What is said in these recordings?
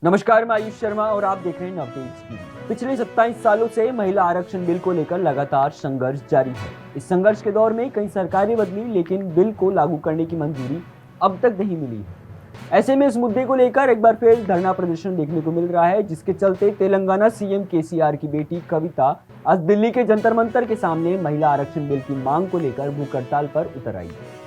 नमस्कार, मैं आयुष शर्मा और आप देख रहे हैं नवतेज टीवी। पिछले 27 सालों से महिला आरक्षण बिल को लेकर लगातार संघर्ष जारी है। इस संघर्ष के दौर में कई सरकारें बदली, लेकिन बिल को लागू करने की मंजूरी अब तक नहीं मिली है। ऐसे में इस मुद्दे को लेकर एक बार फिर धरना प्रदर्शन देखने को मिल रहा है, जिसके चलते तेलंगाना सीएम केसीआर की बेटी कविता आज दिल्ली के जंतर मंतर के सामने महिला आरक्षण बिल की मांग को लेकर भूख हड़ताल पर उतर आई है।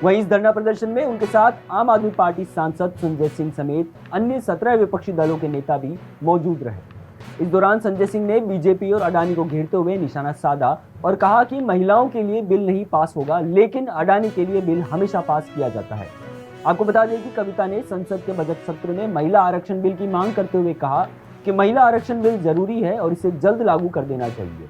वहीं इस धरना प्रदर्शन में उनके साथ आम आदमी पार्टी सांसद संजय सिंह समेत अन्य 17 विपक्षी दलों के नेता भी मौजूद रहे। इस दौरान संजय सिंह ने बीजेपी और अडानी को घेरते हुए निशाना साधा और कहा कि महिलाओं के लिए बिल नहीं पास होगा, लेकिन अडानी के लिए बिल हमेशा पास किया जाता है। आपको बता दें कि कविता ने संसद के बजट सत्र में महिला आरक्षण बिल की मांग करते हुए कहा कि महिला आरक्षण बिल जरूरी है और इसे जल्द लागू कर देना चाहिए।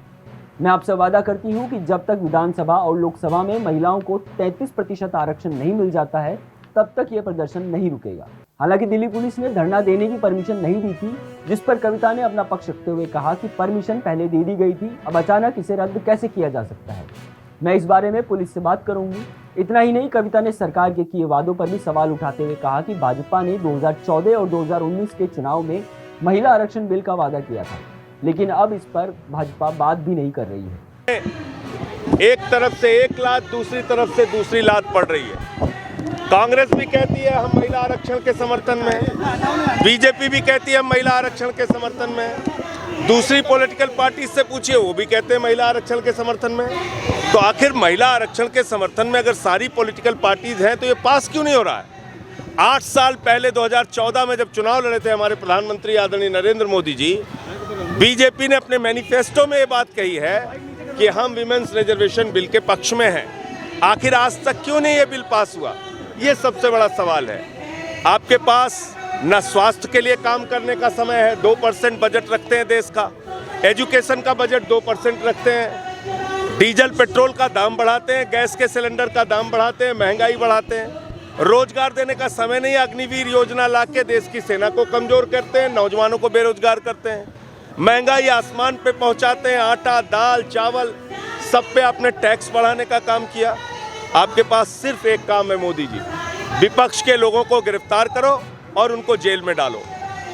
मैं आपसे वादा करती हूं कि जब तक विधानसभा और लोकसभा में महिलाओं को 33% आरक्षण नहीं मिल जाता है, तब तक यह प्रदर्शन नहीं रुकेगा। हालांकि दिल्ली पुलिस ने धरना देने की परमिशन नहीं दी थी, जिस पर कविता ने अपना पक्ष रखते हुए कहा कि परमिशन पहले दे दी गई थी, अब अचानक इसे रद्द कैसे किया जा सकता है। मैं इस बारे में पुलिस से बात करूंगी। इतना ही नहीं, कविता ने सरकार के किए वादों पर भी सवाल उठाते हुए कहा कि भाजपा ने 2014 और 2019 के चुनाव में महिला आरक्षण बिल का वादा किया था, लेकिन अब इस पर भाजपा बात भी नहीं कर रही है। एक तरफ से एक लात, दूसरी तरफ से दूसरी लात पड़ रही है। कांग्रेस भी कहती है हम महिला आरक्षण के समर्थन में, बीजेपी भी कहती है हम महिला आरक्षण के समर्थन में, दूसरी पॉलिटिकल पार्टी से पूछिए वो भी कहते हैं महिला आरक्षण के समर्थन में। तो आखिर महिला आरक्षण के समर्थन में अगर सारी पॉलिटिकल पार्टीज हैं तो ये पास क्यों नहीं हो रहा है? 8 साल पहले 2014 में जब चुनाव लड़े थे हमारे प्रधानमंत्री आदरणीय नरेंद्र मोदी जी, बीजेपी ने अपने मैनिफेस्टो में ये बात कही है कि हम विमेंस रिजर्वेशन बिल के पक्ष में हैं। आखिर आज तक क्यों नहीं ये बिल पास हुआ? ये सबसे बड़ा सवाल है। आपके पास न स्वास्थ्य के लिए काम करने का समय है, 2% बजट रखते हैं देश का, एजुकेशन का बजट 2% रखते हैं, डीजल पेट्रोल का दाम बढ़ाते हैं, गैस के सिलेंडर का दाम बढ़ाते हैं, महंगाई बढ़ाते हैं, रोजगार देने का समय नहीं, अग्निवीर योजना ला के देश की सेना को कमजोर करते हैं, नौजवानों को बेरोजगार करते हैं, महंगाई आसमान पे पहुंचाते हैं, आटा दाल चावल सब पे आपने टैक्स बढ़ाने का काम किया। आपके पास सिर्फ एक काम है मोदी जी, विपक्ष के लोगों को गिरफ्तार करो और उनको जेल में डालो।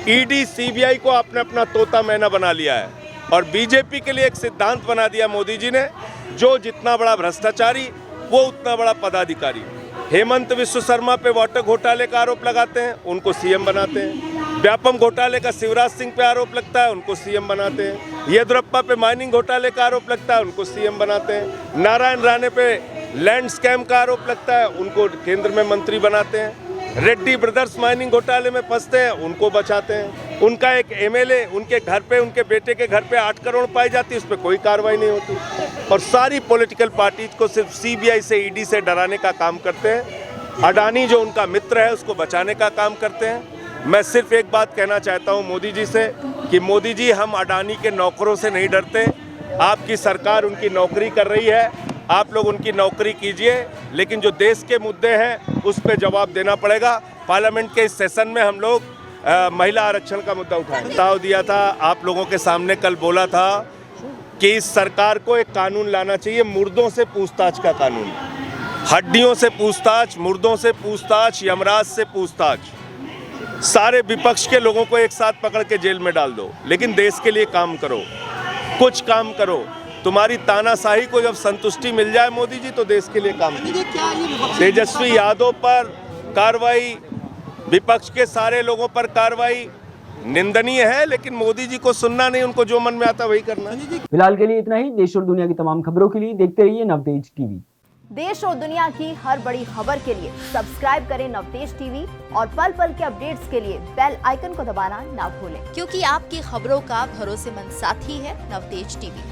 ईडी सीबीआई को आपने अपना तोता मैना बना लिया है और बीजेपी के लिए एक सिद्धांत बना दिया मोदी जी ने, जो जितना बड़ा भ्रष्टाचारी वो उतना बड़ा पदाधिकारी। हेमंत विश्व शर्मा पे वाटर घोटाले का आरोप लगाते हैं, उनको सीएम बनाते हैं। व्यापम घोटाले का शिवराज सिंह पे आरोप लगता है, उनको सीएम बनाते हैं। येदियुरप्पा पे माइनिंग घोटाले का आरोप लगता है, उनको सीएम बनाते हैं। नारायण राणे पे लैंड स्कैम का आरोप लगता है, उनको केंद्र में मंत्री बनाते हैं। रेड्डी ब्रदर्स माइनिंग घोटाले में फंसते हैं, उनको बचाते हैं। उनका एक एमएलए उनके घर पे, उनके बेटे के घर पे 8 करोड़ पाई जाती है, उस पर कोई कार्रवाई नहीं होती। और सारी पॉलिटिकल पार्टीज को सिर्फ सीबीआई से ईडी से डराने का काम करते हैं। अडानी जो उनका मित्र है उसको बचाने का काम करते हैं। मैं सिर्फ एक बात कहना चाहता हूं मोदी जी से कि मोदी जी, हम अडानी के नौकरों से नहीं डरते। आपकी सरकार उनकी नौकरी कर रही है, आप लोग उनकी नौकरी कीजिए, लेकिन जो देश के मुद्दे हैं उस पर जवाब देना पड़ेगा। पार्लियामेंट के इस सेशन में हम लोग महिला आरक्षण का मुद्दा उठाएं। प्रस्ताव दिया था, आप लोगों के सामने कल बोला था कि इस सरकार को एक कानून लाना चाहिए, मुर्दों से पूछताछ का कानून। हड्डियों से पूछताछ, मुर्दों से पूछताछ, यमराज से पूछताछ। सारे विपक्ष के लोगों को एक साथ पकड़ के जेल में डाल दो, लेकिन देश के लिए काम करो, कुछ काम करो। तुम्हारी तानाशाही को जब संतुष्टि मिल जाए मोदी जी, तो देश के लिए काम करो। तेजस्वी यादव पर कार्रवाई, विपक्ष के सारे लोगों पर कार्रवाई निंदनीय है, लेकिन मोदी जी को सुनना नहीं, उनको जो मन में आता वही करना है। फिलहाल के लिए इतना ही। देश और दुनिया की तमाम खबरों के लिए देखते रहिए नवतेज टीवी। देश और दुनिया की हर बड़ी खबर के लिए सब्सक्राइब करें नवतेज टीवी और पल पल के अपडेट्स के लिए बेल आइकन को दबाना ना भूलें, क्योंकि आपकी खबरों का भरोसेमंद साथी है नवतेज टीवी।